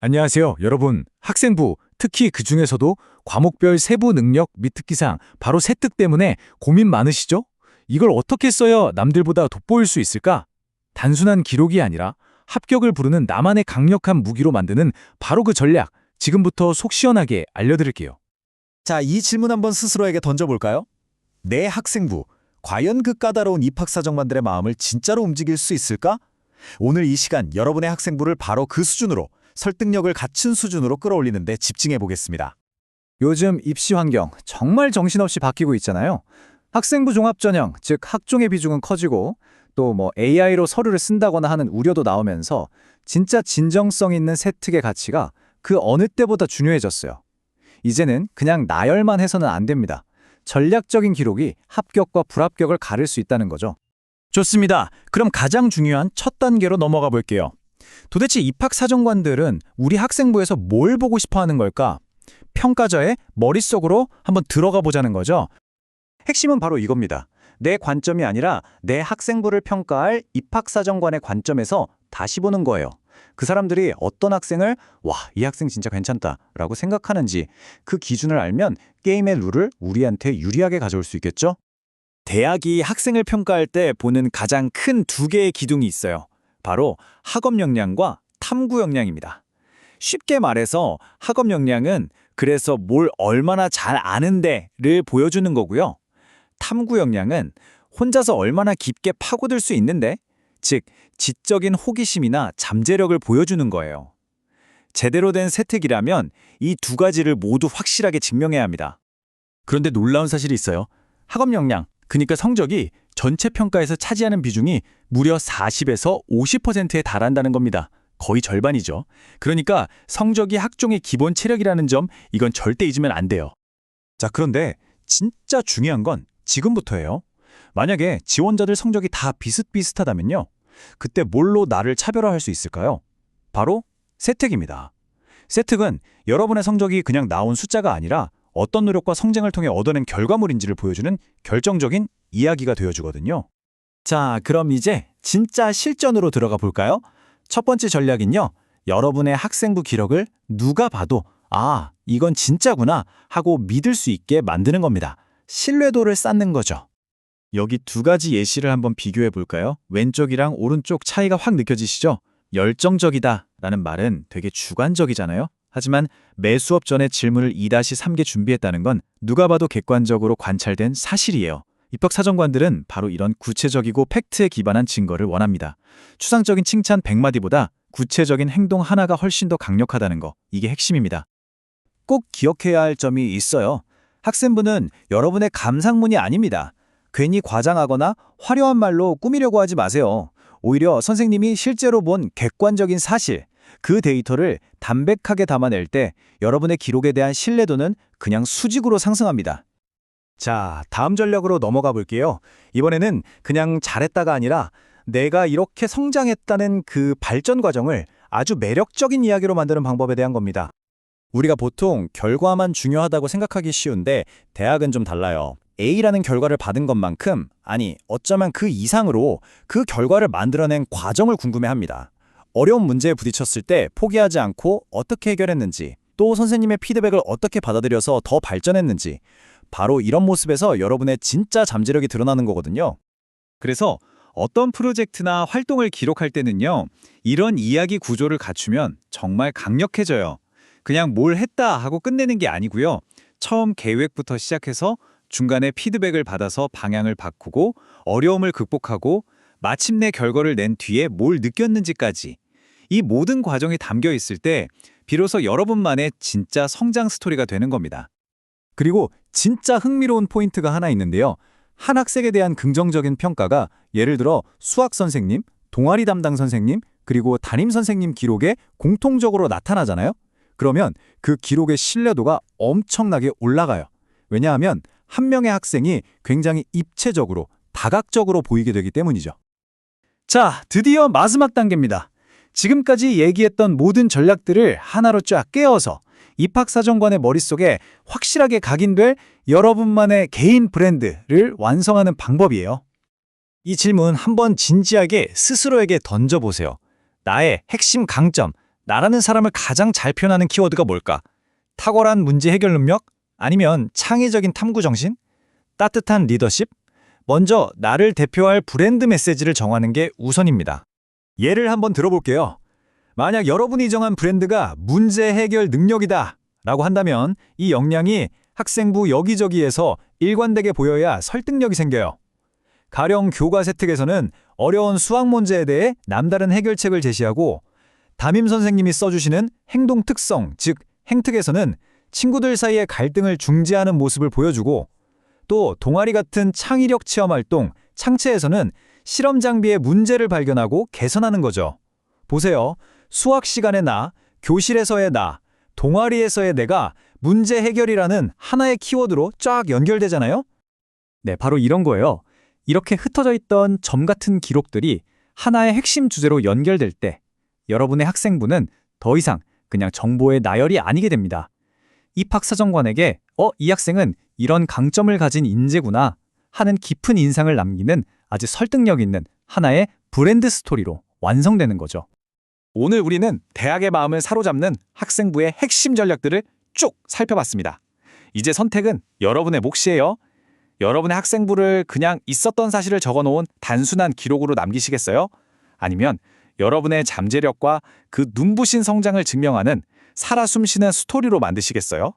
안녕하세요, 여러분. 학생부, 특히 그중에서도 과목별 세부 능력 및 특기사항, 바로 세특 때문에 고민 많으시죠? 이걸 어떻게 써야 남들보다 돋보일 수 있을까? 단순한 기록이 아니라 합격을 부르는 나만의 강력한 무기로 만드는 바로 그 전략, 지금부터 속 시원하게 알려드릴게요. 자, 이 질문 한번 스스로에게 던져볼까요? 내 학생부, 과연 그 까다로운 입학사정관들의 마음을 진짜로 움직일 수 있을까? 오늘 이 시간 여러분의 학생부를 바로 그 수준으로, 설득력을 갖춘 수준으로 끌어올리는 데 집중해 보겠습니다. 요즘 입시 환경 정말 정신없이 바뀌고 있잖아요. 학생부 종합 전형, 즉 학종의 비중은 커지고 또 AI로 서류를 쓴다거나 하는 우려도 나오면서 진짜 진정성 있는 세특의 가치가 그 어느 때보다 중요해졌어요. 이제는 그냥 나열만 해서는 안 됩니다. 전략적인 기록이 합격과 불합격을 가릴 수 있다는 거죠. 좋습니다. 그럼 가장 중요한 첫 단계로 넘어가 볼게요. 도대체 입학사정관들은 우리 학생부에서 뭘 보고 싶어 하는 걸까? 평가자의 머릿속으로 한번 들어가 보자는 거죠. 핵심은 바로 이겁니다. 내 관점이 아니라 내 학생부를 평가할 입학사정관의 관점에서 다시 보는 거예요. 그 사람들이 어떤 학생을 와, 이 학생 진짜 괜찮다 라고 생각하는지 그 기준을 알면 게임의 룰을 우리한테 유리하게 가져올 수 있겠죠? 대학이 학생을 평가할 때 보는 가장 큰 두 개의 기둥이 있어요. 바로 학업 역량과 탐구 역량입니다. 쉽게 말해서 학업 역량은 그래서 뭘 얼마나 잘 아는데를 보여주는 거고요. 탐구 역량은 혼자서 얼마나 깊게 파고들 수 있는데, 즉 지적인 호기심이나 잠재력을 보여주는 거예요. 제대로 된 세특이라면 이 두 가지를 모두 확실하게 증명해야 합니다. 그런데 놀라운 사실이 있어요. 학업 역량, 그러니까 성적이 전체 평가에서 차지하는 비중이 무려 40에서 50%에 달한다는 겁니다. 거의 절반이죠. 그러니까 성적이 학종의 기본 체력이라는 점, 이건 절대 잊으면 안 돼요. 자, 그런데 진짜 중요한 건 지금부터예요. 만약에 지원자들 성적이 다 비슷비슷하다면요. 그때 뭘로 나를 차별화할 수 있을까요? 바로 세특입니다. 세특은 여러분의 성적이 그냥 나온 숫자가 아니라 어떤 노력과 성쟁을 통해 얻어낸 결과물인지를 보여주는 결정적인 이야기가 되어주거든요. 자, 그럼 이제 진짜 실전으로 들어가 볼까요? 첫 번째 전략은요. 여러분의 학생부 기록을 누가 봐도 아, 이건 진짜구나 하고 믿을 수 있게 만드는 겁니다. 신뢰도를 쌓는 거죠. 여기 두 가지 예시를 한번 비교해 볼까요? 왼쪽이랑 오른쪽 차이가 확 느껴지시죠? 열정적이다 라는 말은 되게 주관적이잖아요. 하지만 매 수업 전에 질문을 2-3개 준비했다는 건 누가 봐도 객관적으로 관찰된 사실이에요. 입학사정관들은 바로 이런 구체적이고 팩트에 기반한 증거를 원합니다. 추상적인 칭찬 100마디보다 구체적인 행동 하나가 훨씬 더 강력하다는 거, 이게 핵심입니다. 꼭 기억해야 할 점이 있어요. 학생부는 여러분의 감상문이 아닙니다. 괜히 과장하거나 화려한 말로 꾸미려고 하지 마세요. 오히려 선생님이 실제로 본 객관적인 사실, 그 데이터를 담백하게 담아낼 때 여러분의 기록에 대한 신뢰도는 그냥 수직으로 상승합니다. 자, 다음 전략으로 넘어가 볼게요. 이번에는 그냥 잘했다가 아니라 내가 이렇게 성장했다는 그 발전 과정을 아주 매력적인 이야기로 만드는 방법에 대한 겁니다. 우리가 보통 결과만 중요하다고 생각하기 쉬운데 대학은 좀 달라요. A라는 결과를 받은 것만큼, 아니 어쩌면 그 이상으로 그 결과를 만들어낸 과정을 궁금해합니다. 어려운 문제에 부딪혔을 때 포기하지 않고 어떻게 해결했는지, 또 선생님의 피드백을 어떻게 받아들여서 더 발전했는지, 바로 이런 모습에서 여러분의 진짜 잠재력이 드러나는 거거든요. 그래서 어떤 프로젝트나 활동을 기록할 때는요, 이런 이야기 구조를 갖추면 정말 강력해져요. 그냥 뭘 했다 하고 끝내는 게 아니고요. 처음 계획부터 시작해서 중간에 피드백을 받아서 방향을 바꾸고 어려움을 극복하고 마침내 결과를 낸 뒤에 뭘 느꼈는지까지, 이 모든 과정이 담겨 있을 때 비로소 여러분만의 진짜 성장 스토리가 되는 겁니다. 그리고 진짜 흥미로운 포인트가 하나 있는데요. 한 학생에 대한 긍정적인 평가가 예를 들어 수학 선생님, 동아리 담당 선생님, 그리고 담임 선생님 기록에 공통적으로 나타나잖아요. 그러면 그 기록의 신뢰도가 엄청나게 올라가요. 왜냐하면 한 명의 학생이 굉장히 입체적으로, 다각적으로 보이게 되기 때문이죠. 자, 드디어 마지막 단계입니다. 지금까지 얘기했던 모든 전략들을 하나로 쫙 깨어서 입학사정관의 머릿속에 확실하게 각인될 여러분만의 개인 브랜드를 완성하는 방법이에요. 이 질문 한번 진지하게 스스로에게 던져보세요. 나의 핵심 강점, 나라는 사람을 가장 잘 표현하는 키워드가 뭘까? 탁월한 문제 해결 능력? 아니면 창의적인 탐구 정신? 따뜻한 리더십? 먼저 나를 대표할 브랜드 메시지를 정하는 게 우선입니다. 예를 한번 들어볼게요. 만약 여러분이 정한 브랜드가 문제 해결 능력이다 라고 한다면 이 역량이 학생부 여기저기에서 일관되게 보여야 설득력이 생겨요. 가령 교과세 특에서는 어려운 수학 문제에 대해 남다른 해결책을 제시하고 담임 선생님이 써주시는 행동 특성, 즉 행특에서는 친구들 사이의 갈등을 중재하는 모습을 보여주고 또 동아리 같은 창의력 체험 활동, 창체에서는 실험 장비의 문제를 발견하고 개선하는 거죠. 보세요. 수학 시간의 나, 교실에서의 나, 동아리에서의 내가 문제 해결이라는 하나의 키워드로 쫙 연결되잖아요? 네, 바로 이런 거예요. 이렇게 흩어져 있던 점 같은 기록들이 하나의 핵심 주제로 연결될 때 여러분의 학생부는 더 이상 그냥 정보의 나열이 아니게 됩니다. 입학사정관에게 이 학생은 이런 강점을 가진 인재구나 하는 깊은 인상을 남기는 아주 설득력 있는 하나의 브랜드 스토리로 완성되는 거죠. 오늘 우리는 대학의 마음을 사로잡는 학생부의 핵심 전략들을 쭉 살펴봤습니다. 이제 선택은 여러분의 몫이에요. 여러분의 학생부를 그냥 있었던 사실을 적어놓은 단순한 기록으로 남기시겠어요? 아니면 여러분의 잠재력과 그 눈부신 성장을 증명하는 살아 숨쉬는 스토리로 만드시겠어요?